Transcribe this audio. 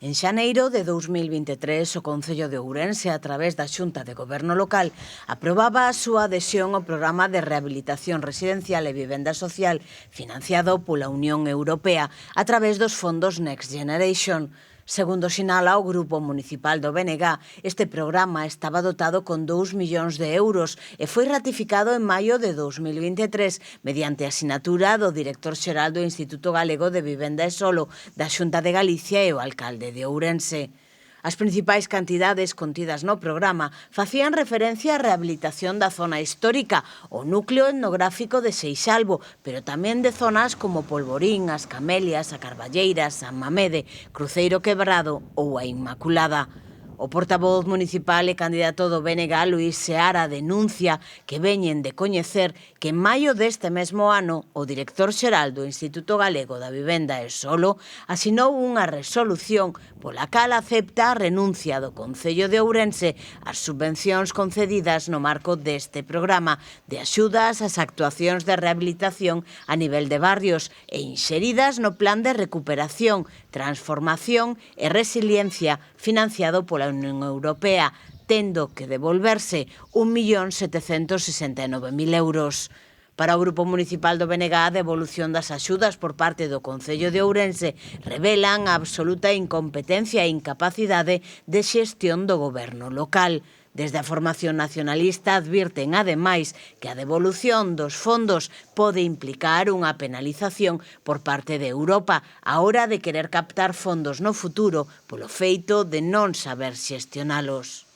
En xaneiro de 2023, o Concello de Ourense, a través da Xunta de Goberno Local, aprobaba a súa adhesión ao Programa de Rehabilitación Residencial e Vivenda Social financiado pola Unión Europea a través dos fondos Next Generation. Segundo sinala o Grupo Municipal do BNG, este programa estaba dotado con 2 millóns de euros e foi ratificado en maio de 2023 mediante a sinatura do director xeral do Instituto Galego de Vivenda e Solo, da Xunta de Galicia e o alcalde de Ourense. As principais cantidades contidas no programa facían referencia á rehabilitación da zona histórica, o núcleo etnográfico de Seixalbo, pero tamén de zonas como Polvorín, As Camelias, a Carballeira, San Mamede, Cruceiro Quebrado ou a Inmaculada. O portavoz municipal e candidato do BNG, Luís Seara, denuncia que veñen de coñecer que en maio deste mesmo ano o director xeral do Instituto Galego da Vivenda e Solo asinou unha resolución pola cal acepta a renuncia do Concello de Ourense ás subvencións concedidas no marco deste programa de axudas ás actuacións de rehabilitación a nivel de barrios e inxeridas no Plan de Recuperación, Transformación e Resiliencia financiado pola Unión Europea, tendo que devolverse 1.769.000 euros. Para o Grupo Municipal do BNG, a devolución das axudas por parte do Concello de Ourense revelan a absoluta incompetencia e incapacidade de xestión do goberno local. Desde a formación nacionalista advirten, ademais, que a devolución dos fondos pode implicar unha penalización por parte de Europa á hora de querer captar fondos no futuro polo feito de non saber xestionalos.